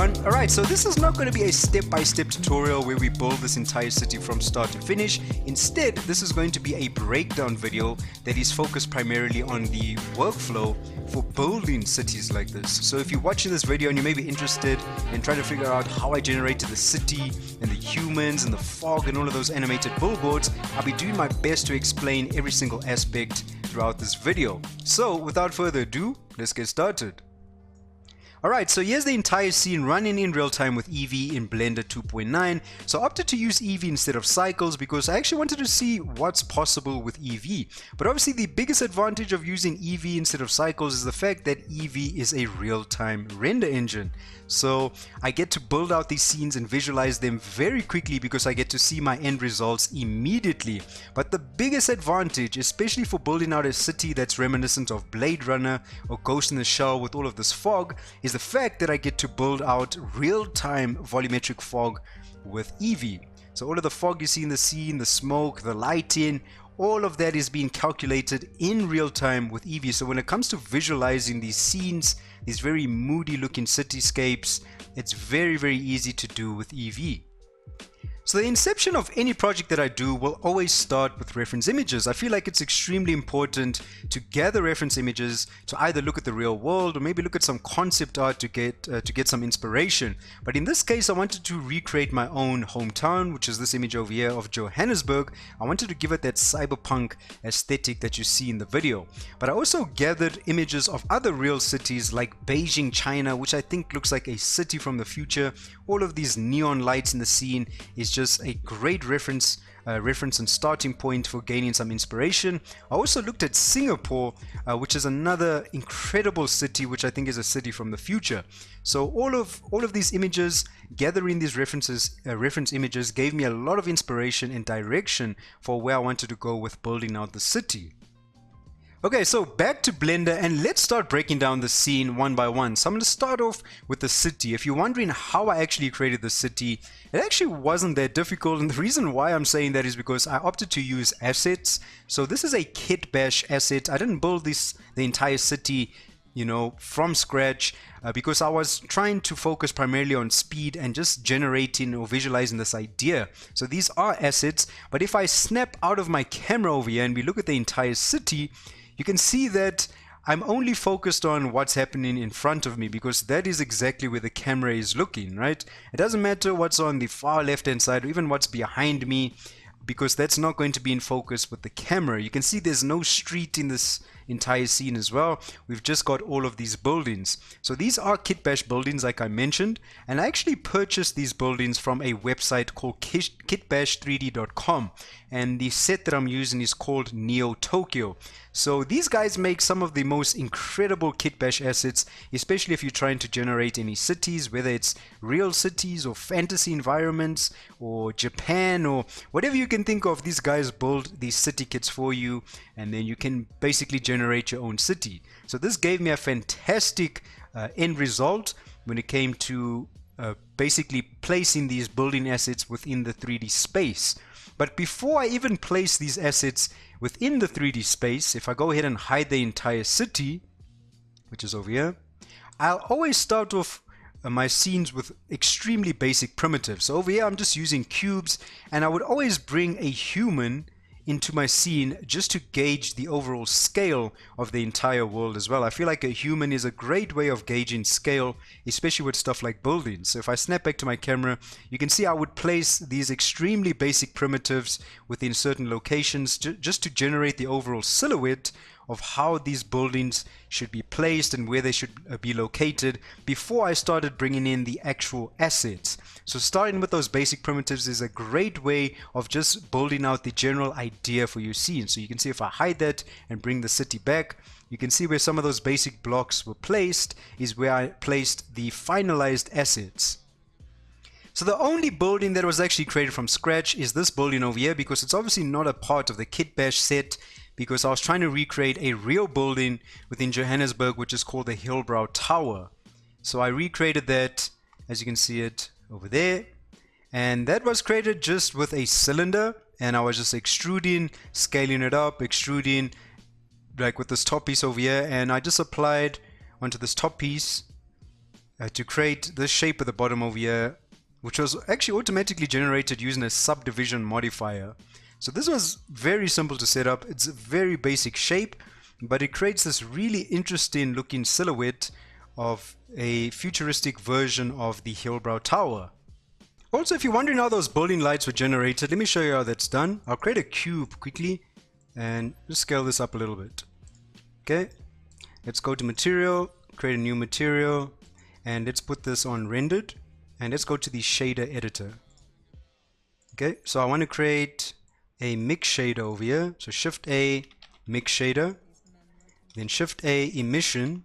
everyone. Alright, so this is not going to be a step-by-step tutorial where we build this entire city from start to finish. Instead, this is going to be a breakdown video that is focused primarily on the workflow for building cities like this. So if you're watching this video and you may be interested in trying to figure out how I generated the city and the humans and the fog and all of those animated billboards, I'll be doing my best to explain every single aspect throughout this video. So without further ado, let's get started. Alright, so here's the entire scene running in real time with Eevee in Blender 2.9. So I opted to use Eevee instead of cycles because I actually wanted to see what's possible with Eevee. But obviously the biggest advantage of using Eevee instead of cycles is the fact that Eevee is a real-time render engine. So I get to build out these scenes and visualize them very quickly because I get to see my end results immediately. But the biggest advantage, especially for building out a city that's reminiscent of Blade Runner or Ghost in the Shell with all of this fog, is the fact that I get to build out real-time volumetric fog with Eevee. So all of the fog you see in the scene, the smoke, the lighting, all of that is being calculated in real time with Eevee. So when it comes to visualizing these scenes, these very moody looking cityscapes, it's very easy to do with Eevee. So the inception of any project that I do will always start with reference images. I feel like it's extremely important to gather reference images to either look at the real world or maybe look at some concept art to get some inspiration. But in this case, I wanted to recreate my own hometown, which is this image over here of Johannesburg. I wanted to give it that cyberpunk aesthetic that you see in the video. But I also gathered images of other real cities like Beijing, China, which I think looks like a city from the future. All of these neon lights in the scene is just a great reference and starting point for gaining some inspiration. I also looked at Singapore, which is another incredible city, which I think is a city from the future. So all of these images, gathering these reference images, gave me a lot of inspiration and direction for where I wanted to go with building out the city. Okay, so back to Blender and let's start breaking down the scene one by one. So I'm going to start off with the city. If you're wondering how I actually created the city, it actually wasn't that difficult, and the reason why I'm saying that is because I opted to use assets. So this is a kit bash asset. I didn't build the entire city, you know, from scratch because I was trying to focus primarily on speed and just generating or visualizing this idea. So these are assets, but if I snap out of my camera over here and we look at the entire city, you can see that I'm only focused on what's happening in front of me because that is exactly where the camera is looking, right? It doesn't matter what's on the far left hand side or even what's behind me because that's not going to be in focus with the camera. You can see there's no street in this entire scene as well. We've just got all of these buildings. So these are kit bash buildings like I mentioned, and I actually purchased these buildings from a website called kitbash3d.com, and the set that I'm using is called Neo Tokyo. So these guys make some of the most incredible kit bash assets, especially if you're trying to generate any cities, whether it's real cities or fantasy environments or Japan or whatever you can think of. These guys build these city kits for you, and then you can basically generate your own city. So this gave me a fantastic end result when it came to basically placing these building assets within the 3D space. But before I even place these assets within the 3D space, if I go ahead and hide the entire city, which is over here, I'll always start off my scenes with extremely basic primitives. So over here I'm just using cubes, and I would always bring a human into my scene just to gauge the overall scale of the entire world as well. I feel like a human is a great way of gauging scale, especially with stuff like buildings. So if I snap back to my camera, you can see I would place these extremely basic primitives within certain locations just to generate the overall silhouette of how these buildings should be placed and where they should be located before I started bringing in the actual assets. So starting with those basic primitives is a great way of just building out the general idea for your scene. So you can see if I hide that and bring the city back, you can see where some of those basic blocks were placed is where I placed the finalized assets. So the only building that was actually created from scratch is this building over here, because it's obviously not a part of the kit bash set, because I was trying to recreate a real building within Johannesburg, which is called the Hillbrow Tower. So I recreated that, as you can see it over there, and that was created just with a cylinder, and I was just extruding, scaling it up, extruding like with this top piece over here, and I just applied onto this top piece to create this shape at the bottom over here, which was actually automatically generated using a subdivision modifier. So this was very simple to set up. It's a very basic shape, but it creates this really interesting looking silhouette of a futuristic version of the Hillbrow Tower. Also, if you're wondering how those building lights were generated, let me show you how that's done. I'll create a cube quickly and just scale this up a little bit. Okay, let's go to material, create a new material, and let's put this on rendered, and let's go to the shader editor. Okay, so I want to create a mix shader over here. So Shift A, mix shader, then Shift A, emission,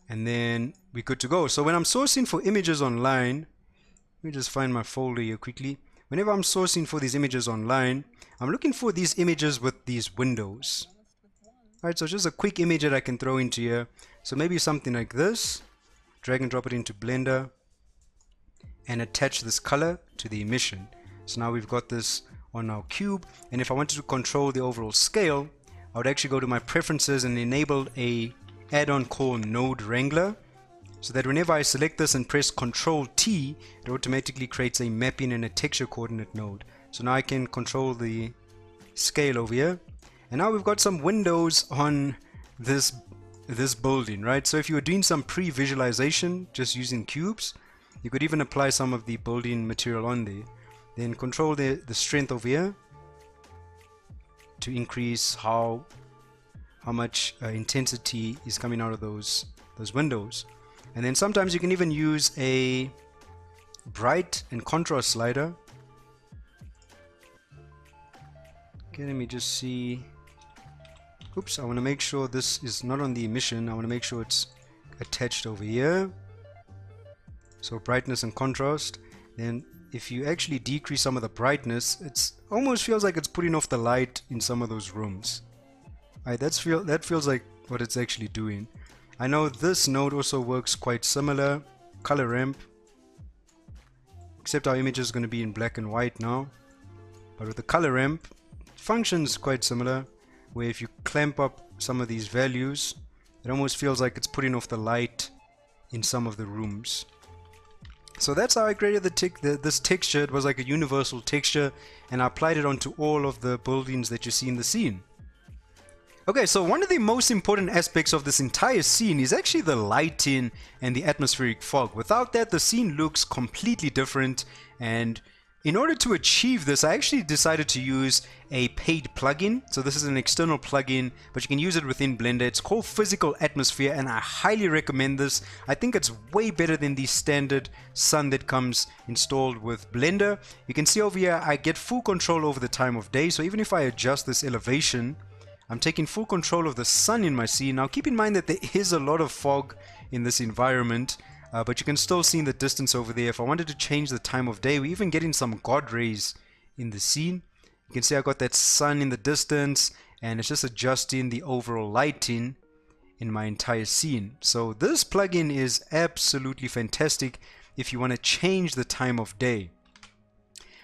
and then we're good to go. So when I'm sourcing for images online, let me just find my folder here quickly. Whenever I'm sourcing for these images online, I'm looking for these images with these windows. Alright, so just a quick image that I can throw into here. So maybe something like this. Drag and drop it into Blender and attach this color to the emission. So now we've got this on our cube, and if I wanted to control the overall scale, I would actually go to my preferences and enable a add-on called Node Wrangler, so that whenever I select this and press Ctrl T, it automatically creates a mapping and a texture coordinate node. So now I can control the scale over here, and now we've got some windows on this building, right? So if you were doing some pre-visualization just using cubes, you could even apply some of the building material on there. Then control the strength over here to increase how much intensity is coming out of those windows. And then sometimes you can even use a bright and contrast slider. Okay, let me just see. Oops, I want to make sure this is not on the emission. I want to make sure it's attached over here. So brightness and contrast. Then if you actually decrease some of the brightness, it almost feels like it's putting off the light in some of those rooms. Alright, that feels like what it's actually doing. I know this node also works quite similar. Color ramp. Except our image is going to be in black and white now. But with the color ramp, it functions quite similar. Where if you clamp up some of these values, it almost feels like it's putting off the light in some of the rooms. So that's how I created this texture. It was like a universal texture, and I applied it onto all of the buildings that you see in the scene. Okay, so one of the most important aspects of this entire scene is actually the lighting and the atmospheric fog. Without that, the scene looks completely different, and in order to achieve this, I actually decided to use a paid plugin. So this is an external plugin, but you can use it within Blender. It's called Physical Atmosphere, and I highly recommend this. I think it's way better than the standard sun that comes installed with Blender. You can see over here, I get full control over the time of day. So even if I adjust this elevation, I'm taking full control of the sun in my scene. Now keep in mind that there is a lot of fog in this environment, but you can still see in the distance over there. If I wanted to change the time of day, we're even getting some God rays in the scene. You can see I got that sun in the distance, and it's just adjusting the overall lighting in my entire scene. So this plugin is absolutely fantastic if you want to change the time of day.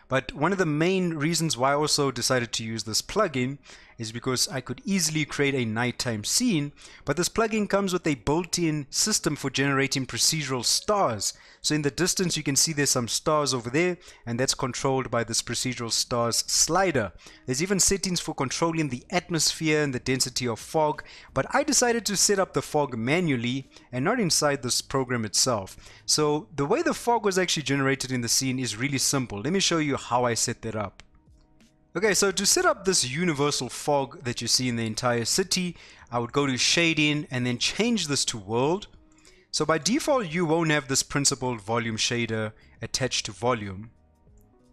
But one of the main reasons why I also decided to use this plugin is because I could easily create a nighttime scene, but this plugin comes with a built-in system for generating procedural stars. So in the distance you can see there's some stars over there, and that's controlled by this procedural stars slider. There's even settings for controlling the atmosphere and the density of fog, but I decided to set up the fog manually and not inside this program itself. So the way the fog was actually generated in the scene is really simple. Let me show you how I set that up. Okay, so to set up this universal fog that you see in the entire city, I would go to shading and then change this to world. So by default, you won't have this principled volume shader attached to volume.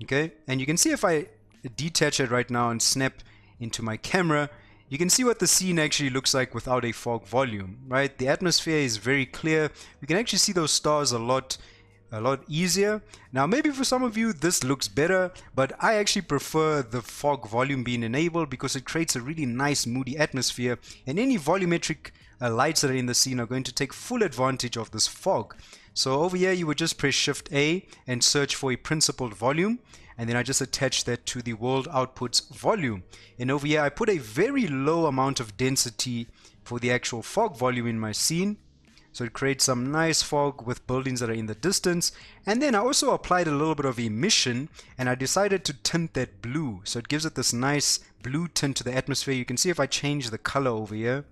Okay, and you can see if I detach it right now and snap into my camera, you can see what the scene actually looks like without a fog volume, right? The atmosphere is very clear. We can actually see those stars a lot easier. Now maybe for some of you this looks better, but I actually prefer the fog volume being enabled because it creates a really nice moody atmosphere, and any volumetric lights that are in the scene are going to take full advantage of this fog. So over here you would just press Shift A and search for a principled volume, and then I just attach that to the world outputs volume. And over here I put a very low amount of density for the actual fog volume in my scene. So it creates some nice fog with buildings that are in the distance. And then I also applied a little bit of emission, and I decided to tint that blue. So it gives it this nice blue tint to the atmosphere. You can see if I change the color over here,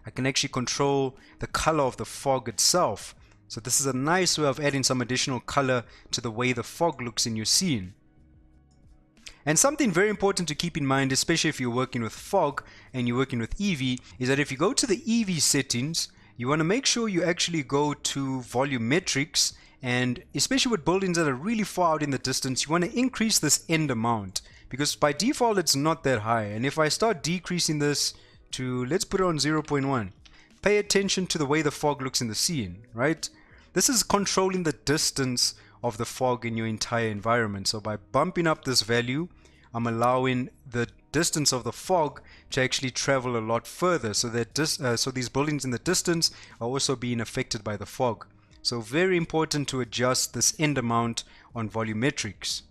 I can actually control the color of the fog itself. So this is a nice way of adding some additional color to the way the fog looks in your scene. And something very important to keep in mind, especially if you're working with fog and you're working with Eevee, is that if you go to the Eevee settings, you want to make sure you actually go to volumetrics, and especially with buildings that are really far out in the distance, you want to increase this end amount, because by default it's not that high. And if I start decreasing this to, let's put it on 0.1, pay attention to the way the fog looks in the scene, right? This is controlling the distance of the fog in your entire environment. So by bumping up this value, I'm allowing the distance of the fog to actually travel a lot further, so that so these buildings in the distance are also being affected by the fog. So very important to adjust this end amount on volumetrics.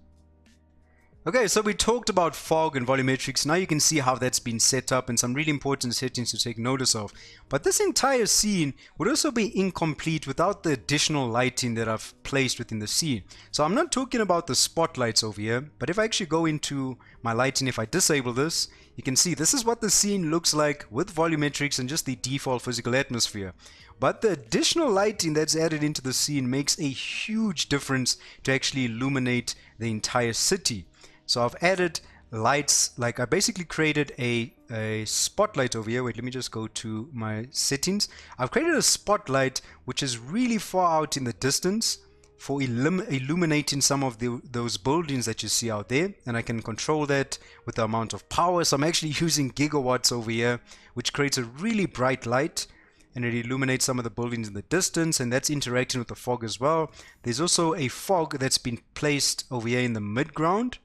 Okay, so we talked about fog and volumetrics. Now you can see how that's been set up and some really important settings to take notice of. But this entire scene would also be incomplete without the additional lighting that I've placed within the scene. So I'm not talking about the spotlights over here, but if I actually go into my lighting, if I disable this, you can see this is what the scene looks like with volumetrics and just the default physical atmosphere. But the additional lighting that's added into the scene makes a huge difference to actually illuminate the entire city. So I've added lights, like I basically created a spotlight over here. Wait, let me just go to my settings. I've created a spotlight which is really far out in the distance for illuminating some of those buildings that you see out there, and I can control that with the amount of power. So I'm actually using gigawatts over here, which creates a really bright light, and it illuminates some of the buildings in the distance, and that's interacting with the fog as well. There's also a fog that's been placed over here in the midground,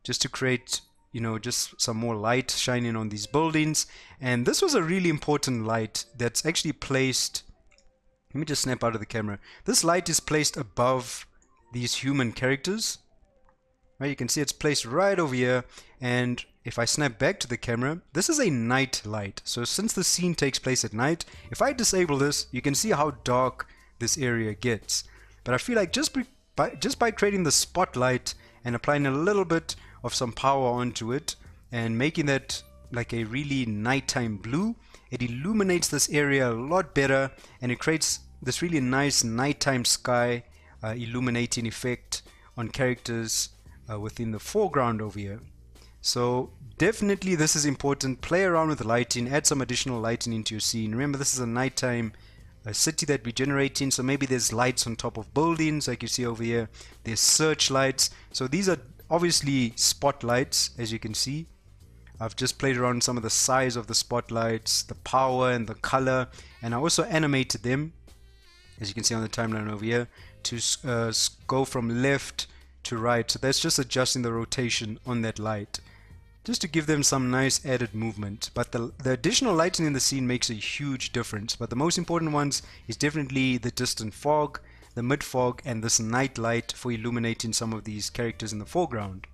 just to create, you know, just some more light shining on these buildings. And this was a really important light that's actually placed, let me just snap out of the camera. This light is placed above these human characters, right? You can see it's placed right over here. And if I snap back to the camera, this is a night light. So since the scene takes place at night, if I disable this, you can see how dark this area gets. But I feel like just by creating the spotlight and applying a little bit of some power onto it and making that like a really nighttime blue, it illuminates this area a lot better, and it creates this really nice nighttime sky illuminating effect on characters within the foreground over here. So definitely this is important. Play around with lighting, add some additional lighting into your scene. Remember, this is a nighttime city that we're generating, so maybe there's lights on top of buildings like you see over here. There's searchlights. So these are obviously spotlights, as you can see. I've just played around some of the size of the spotlights, the power and the color, and I also animated them, as you can see on the timeline over here, to go from left to right. So that's just adjusting the rotation on that light, just to give them some nice added movement. But the additional lighting in the scene makes a huge difference. But the most important ones is definitely the distant fog, the mid fog, and this night light for illuminating some of these characters in the foreground.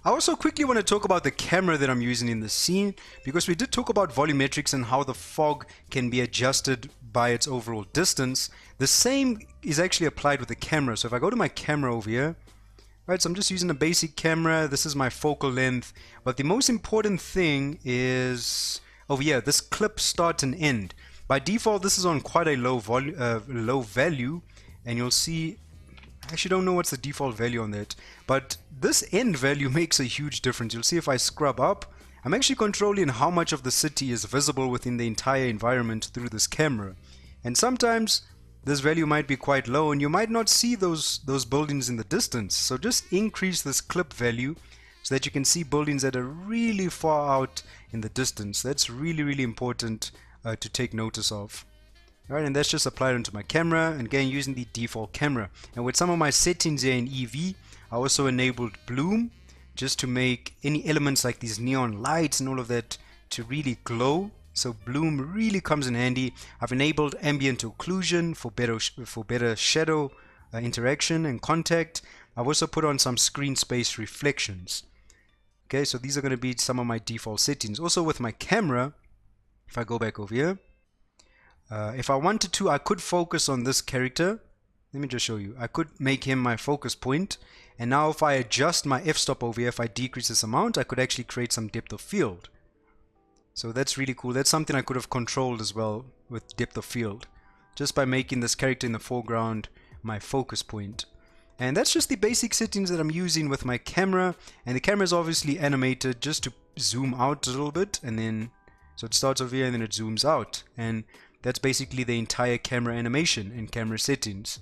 I also quickly want to talk about the camera that I'm using in the scene, because we did talk about volumetrics and how the fog can be adjusted by its overall distance. The same is actually applied with the camera. So if I go to my camera over here, right, so I'm just using a basic camera. This is my focal length, but the most important thing is over here, this clip start and end. By default, this is on quite a low value, and you'll see, I actually don't know what's the default value on that, but this end value makes a huge difference. You'll see if I scrub up, I'm actually controlling how much of the city is visible within the entire environment through this camera. And sometimes this value might be quite low and you might not see those buildings in the distance. So just increase this clip value so that you can see buildings that are really far out in the distance. That's really, really important to take notice of. Alright, and that's just applied onto my camera, and again using the default camera. And with some of my settings here in Eevee, I also enabled bloom, just to make any elements like these neon lights and all of that to really glow. So bloom really comes in handy. I've enabled ambient occlusion for better shadow interaction and contact. I've also put on some screen space reflections. Okay, so these are going to be some of my default settings. Also with my camera, if I go back over here, If I wanted to, I could focus on this character. Let me just show you. I could make him my focus point. And now if I adjust my f-stop over here, if I decrease this amount, I could actually create some depth of field. So that's really cool. That's something I could have controlled as well with depth of field, just by making this character in the foreground my focus point. And that's just the basic settings that I'm using with my camera. And the camera is obviously animated just to zoom out a little bit, and then so it starts over here and then it zooms out. And that's basically the entire camera animation and camera settings.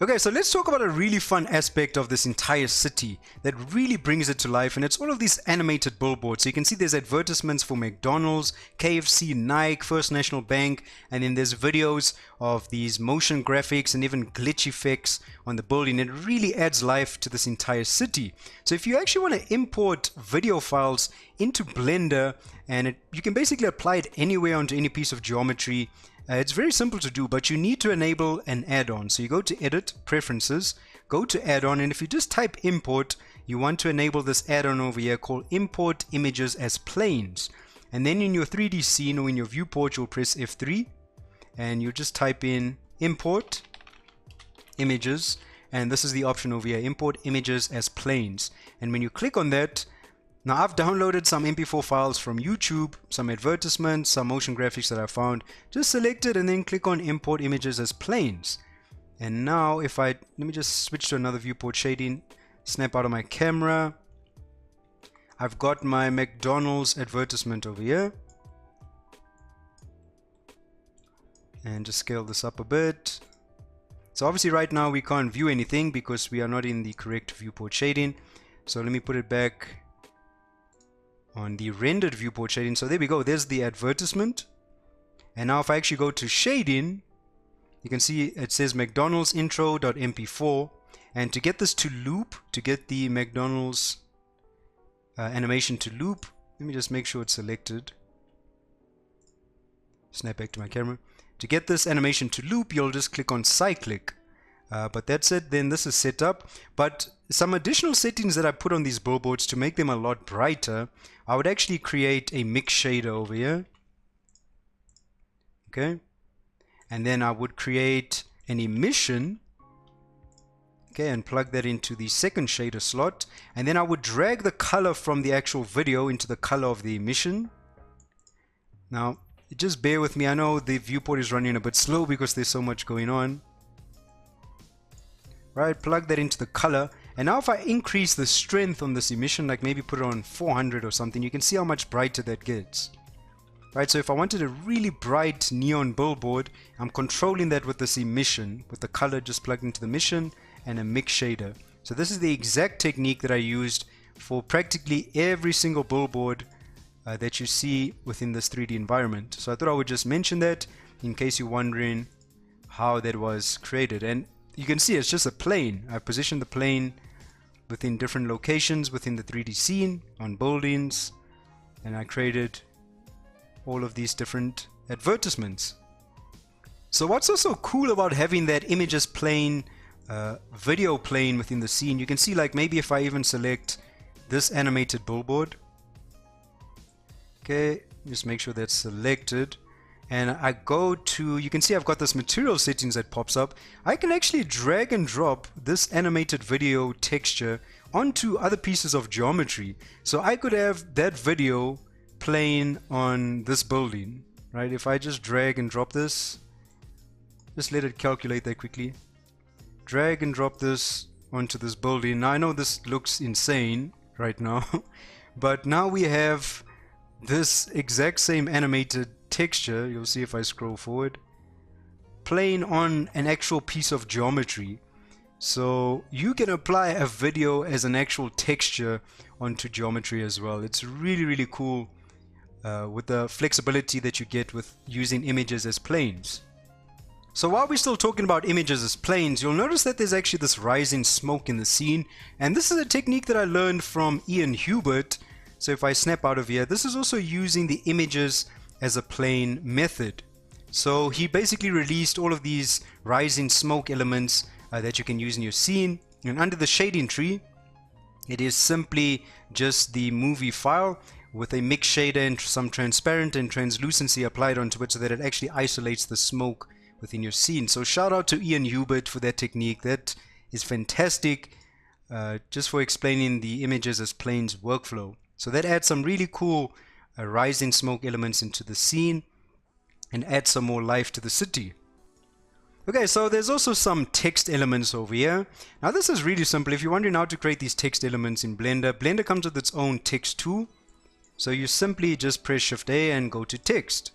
Okay, so let's talk about a really fun aspect of this entire city that really brings it to life, and it's all of these animated billboards. So you can see there's advertisements for McDonald's, KFC, Nike, First National Bank, and then there's videos of these motion graphics and even glitch effects on the building. It really adds life to this entire city. So if you actually want to import video files into Blender, and you can basically apply it anywhere onto any piece of geometry. It's very simple to do, but you need to enable an add-on. So you go to Edit, Preferences, go to Add-on, and if you just type Import, you want to enable this add-on over here called Import Images as Planes. And then in your 3D scene or in your viewport, you'll press F3, and you just type in Import Images, and this is the option over here, Import Images as Planes. And when you click on that, now I've downloaded some MP4 files from YouTube, some advertisements, some motion graphics that I found. Just select it and then click on Import Images as Planes. And now if let me just switch to another viewport shading, snap out of my camera. I've got my McDonald's advertisement over here. And just scale this up a bit. So obviously right now we can't view anything because we are not in the correct viewport shading. So let me put it back on the rendered viewport shading. So there we go, there's the advertisement. And now if I actually go to shading, you can see it says McDonald's intro.mp4, and to get this to loop, to get the McDonald's animation to loop, let me just make sure it's selected. Snap back to my camera. To get this animation to loop, you'll just click on cyclic. But that's it, then this is set up. But some additional settings that I put on these billboards to make them a lot brighter, I would actually create a mix shader over here. Okay. And then I would create an emission. Okay, and plug that into the second shader slot. And then I would drag the color from the actual video into the color of the emission. Now, just bear with me. I know the viewport is running a bit slow because there's so much going on. Right, plug that into the color, and now if I increase the strength on this emission, like maybe put it on 400 or something, you can see how much brighter that gets. Right, so if I wanted a really bright neon billboard, I'm controlling that with this emission, with the color just plugged into the emission and a mix shader. So this is the exact technique that I used for practically every single billboard that you see within this 3D environment. So I thought I would just mention that in case you're wondering how that was created. And you can see it's just a plane. I positioned the plane within different locations within the 3D scene on buildings, and I created all of these different advertisements. So what's also cool about having that images plane, video plane within the scene, you can see like maybe if I even select this animated billboard, okay, just make sure that's selected. And I go to, you can see I've got this material settings that pops up. I can actually drag and drop this animated video texture onto other pieces of geometry. So I could have that video playing on this building, right? If I just drag and drop this, just let it calculate that quickly. Drag and drop this onto this building. Now I know this looks insane right now, but now we have this exact same animated texture, you'll see if I scroll forward, playing on an actual piece of geometry. So you can apply a video as an actual texture onto geometry as well. It's really, really cool with the flexibility that you get with using images as planes. So while we're still talking about images as planes, you'll notice that there's actually this rising smoke in the scene, and this is a technique that I learned from Ian Hubert. So if I snap out of here, this is also using the images as a plane method. So he basically released all of these rising smoke elements that you can use in your scene, and under the shading tree it is simply just the movie file with a mix shader and some transparent and translucency applied onto it so that it actually isolates the smoke within your scene. So shout out to Ian Hubert for that technique. That is fantastic, just for explaining the images as planes workflow. So that adds some really cool rising smoke elements into the scene and adds some more life to the city. Okay, so there's also some text elements over here. Now this is really simple. If you're wondering how to create these text elements in Blender, Blender comes with its own text tool. So you simply just press Shift A and go to text.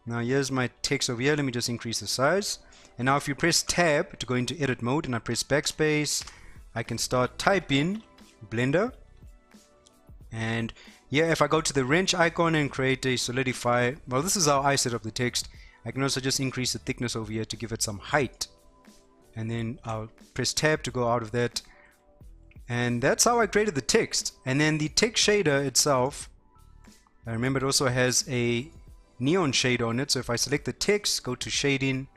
Now here's my text over here. Let me just increase the size. And now if you press Tab to go into edit mode and I press backspace, I can start typing Blender. And yeah, if I go to the wrench icon and create a solidify, well, this is how I set up the text. I can also just increase the thickness over here to give it some height. And then I'll press Tab to go out of that. And that's how I created the text. And then the text shader itself, I remember it also has a neon shade on it. So if I select the text, go to shading,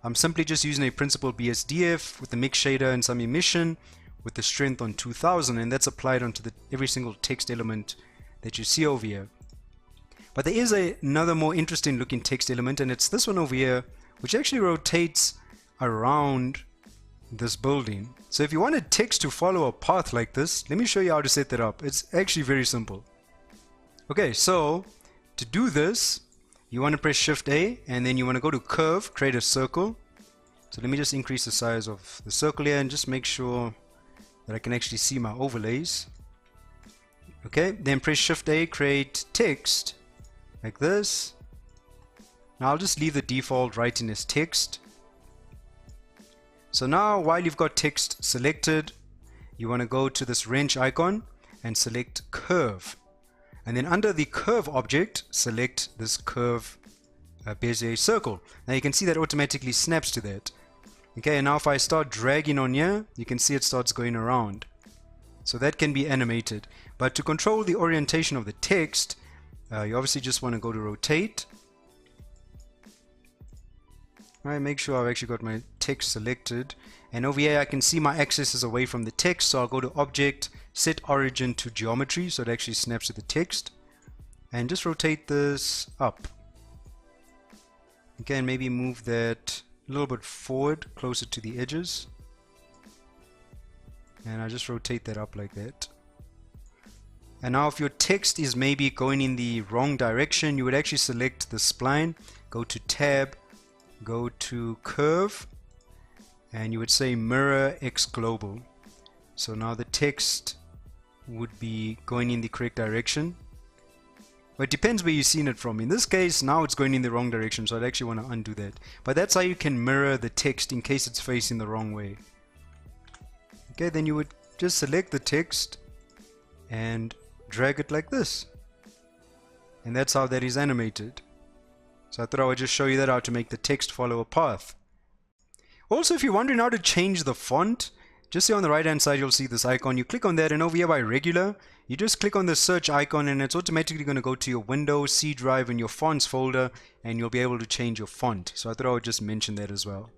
I'm simply just using a principled BSDF with the mix shader and some emission with the strength on 2000, and that's applied onto every single text element that you see over here. But there is another more interesting looking text element, and it's this one over here, which actually rotates around this building. So if you wanted text to follow a path like this, let me show you how to set that up. It's actually very simple. Okay, so to do this, you want to press Shift A and then you want to go to curve, create a circle. So let me just increase the size of the circle here and just make sure that I can actually see my overlays. Okay, then press Shift A, create text like this. Now I'll just leave the default writing as text. So now while you've got text selected, you want to go to this wrench icon and select curve. And then under the curve object, select this curve Bezier circle. Now you can see that automatically snaps to that. Okay, and now if I start dragging on here, you can see it starts going around. So that can be animated. But to control the orientation of the text, you obviously just want to go to rotate. Alright, make sure I've actually got my text selected. And over here I can see my axis is away from the text, so I'll go to object, set origin to geometry, so it actually snaps to the text. And just rotate this up. Okay, and maybe move that a little bit forward, closer to the edges. And I just rotate that up like that. And now if your text is maybe going in the wrong direction, you would actually select the spline, go to tab, go to curve, and you would say mirror X global. So now the text would be going in the correct direction. But it depends where you've seen it from. In this case, now it's going in the wrong direction, so I'd actually want to undo that. But that's how you can mirror the text in case it's facing the wrong way. Okay, then you would just select the text and drag it like this. And that's how that is animated. So I thought I would just show you that, how to make the text follow a path. Also, if you're wondering how to change the font, just here on the right hand side you'll see this icon. You click on that, and over here by regular, you just click on the search icon and it's automatically going to go to your Windows, C drive and your fonts folder, and you'll be able to change your font. So I thought I would just mention that as well.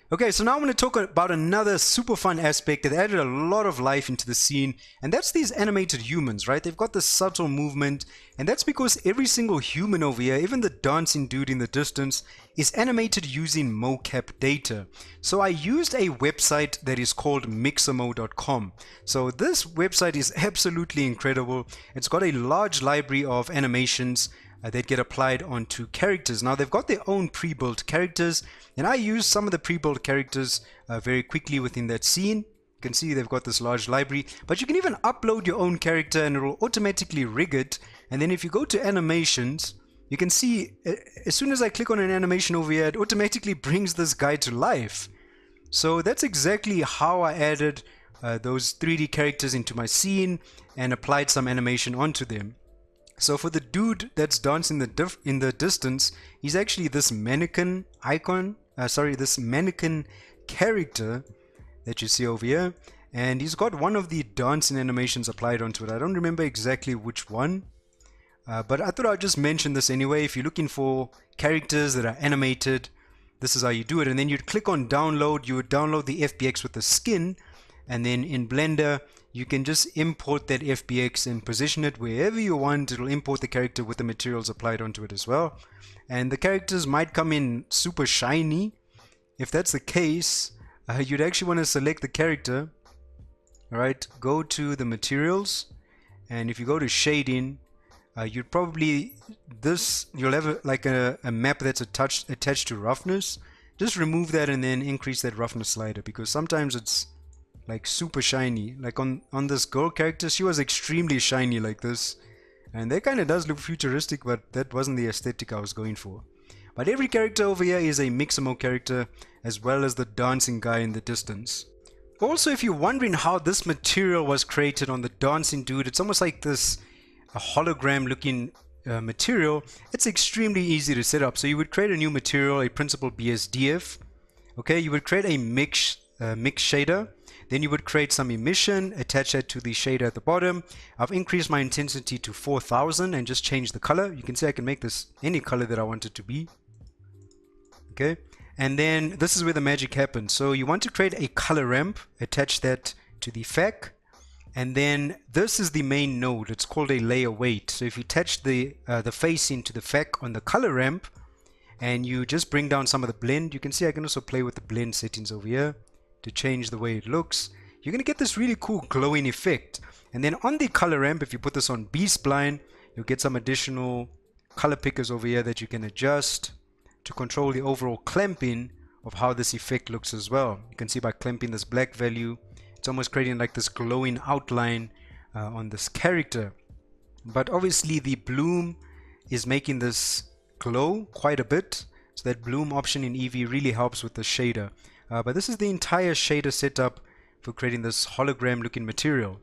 Okay, so now I'm going to talk about another super fun aspect that added a lot of life into the scene, and that's these animated humans, right? They've got this subtle movement, and that's because every single human over here, even the dancing dude in the distance, is animated using mocap data. So I used a website that is called mixamo.com. So this website is absolutely incredible. It's got a large library of animations that get applied onto characters. Now they've got their own pre-built characters, and I use some of the pre-built characters very quickly within that scene. You can see they've got this large library, but you can even upload your own character and it will automatically rig it. And then if you go to animations, you can see as soon as I click on an animation over here, it automatically brings this guy to life. So that's exactly how I added those 3D characters into my scene and applied some animation onto them. So for the dude that's dancing in the distance, he's actually this mannequin icon, this mannequin character that you see over here, and he's got one of the dancing animations applied onto it. I don't remember exactly which one, but I thought I'd just mention this anyway. If you're looking for characters that are animated, this is how you do it. And then you'd click on download, you would download the FBX with the skin, and then in Blender you can just import that FBX and position it wherever you want. It'll import the character with the materials applied onto it as well. And the characters might come in super shiny. If that's the case, you'd actually want to select the character. Alright, go to the materials, and if you go to shading, you'd probably, you'll have like a map that's attached to roughness. Just remove that and then increase that roughness slider, because sometimes it's like super shiny. Like on this girl character, she was extremely shiny like this, and that kind of does look futuristic, but that wasn't the aesthetic I was going for. But every character over here is a Mixamo character, as well as the dancing guy in the distance. Also, if you're wondering how this material was created on the dancing dude, it's almost like this a hologram looking material. It's extremely easy to set up. So you would create a new material, a principal BSDF. Okay, you would create a mix shader. Then you would create some emission, attach that to the shader at the bottom. I've increased my intensity to 4000 and just change the color. You can see I can make this any color that I want it to be. Okay, and then this is where the magic happens. So you want to create a color ramp, attach that to the FAC, and then this is the main node. It's called a layer weight. So if you attach the face into the FAC on the color ramp, and you just bring down some of the blend, you can see I can also play with the blend settings over here to change the way it looks. You're going to get this really cool glowing effect. And then on the color ramp, if you put this on B-spline, you'll get some additional color pickers over here that you can adjust to control the overall clamping of how this effect looks as well. You can see by clamping this black value, it's almost creating like this glowing outline on this character. But obviously the bloom is making this glow quite a bit. So that bloom option in Eevee really helps with the shader. But this is the entire shader setup for creating this hologram looking material.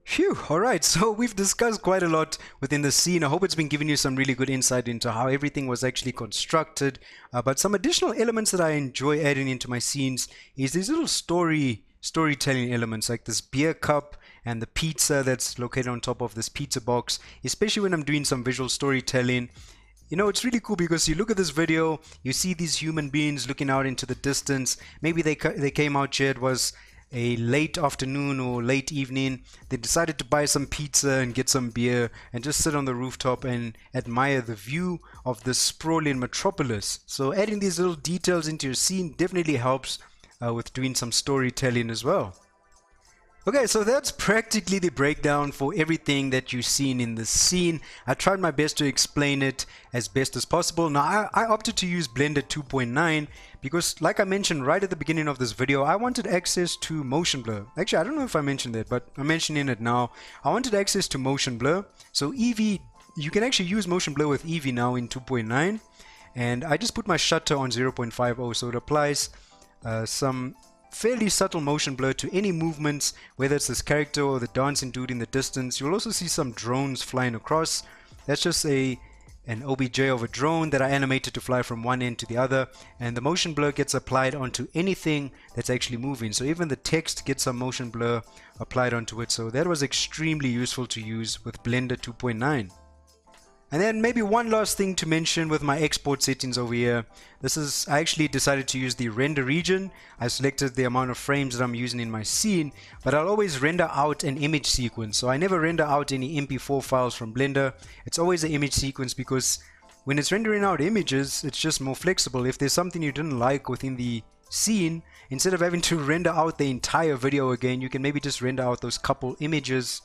Phew, alright, so we've discussed quite a lot within the scene. I hope it's been giving you some really good insight into how everything was actually constructed. But some additional elements that I enjoy adding into my scenes is these little storytelling elements, like this beer cup and the pizza that's located on top of this pizza box, especially when I'm doing some visual storytelling. You know, it's really cool because you look at this video, you see these human beings looking out into the distance. Maybe they came out here, it was a late afternoon or late evening. They decided to buy some pizza and get some beer and just sit on the rooftop and admire the view of this sprawling metropolis. So adding these little details into your scene definitely helps with doing some storytelling as well. Okay, so that's practically the breakdown for everything that you've seen in the scene. I tried my best to explain it as best as possible. Now, I opted to use Blender 2.9 because, like I mentioned right at the beginning of this video, I wanted access to motion blur. Actually, I don't know if I mentioned that, but I'm mentioning it now. I wanted access to motion blur. So Eevee, you can actually use motion blur with Eevee now in 2.9. And I just put my shutter on 0.50, so it applies some fairly subtle motion blur to any movements, whether it's this character or the dancing dude in the distance. You'll also see some drones flying across. That's just an OBJ of a drone that I animated to fly from one end to the other, and the motion blur gets applied onto anything that's actually moving. So even the text gets some motion blur applied onto it. So that was extremely useful to use with Blender 2.9. And then maybe one last thing to mention with my export settings over here. I actually decided to use the render region. I selected the amount of frames that I'm using in my scene, but I'll always render out an image sequence. So I never render out any MP4 files from Blender. It's always an image sequence because when it's rendering out images, it's just more flexible. If there's something you didn't like within the scene, instead of having to render out the entire video again, you can maybe just render out those couple images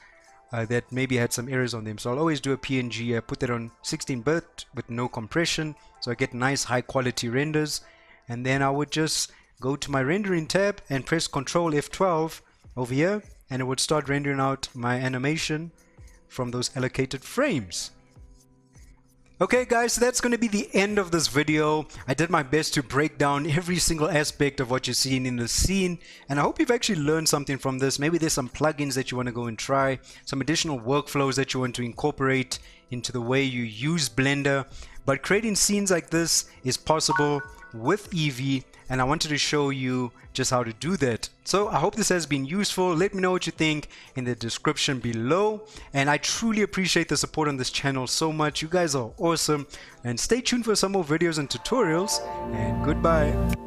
that maybe had some errors on them. So I'll always do a PNG. I put that on 16-bit with no compression, so I get nice high quality renders. And then I would just go to my rendering tab and press Ctrl F12 over here, and it would start rendering out my animation from those allocated frames. Okay guys, so that's going to be the end of this video. I did my best to break down every single aspect of what you're seeing in the scene, and I hope you've actually learned something from this. Maybe there's some plugins that you want to go and try, some additional workflows that you want to incorporate into the way you use Blender. But creating scenes like this is possible with Eevee, and I wanted to show you just how to do that. So I hope this has been useful. Let me know what you think in the description below, and I truly appreciate the support on this channel so much. You guys are awesome, and stay tuned for some more videos and tutorials, and goodbye.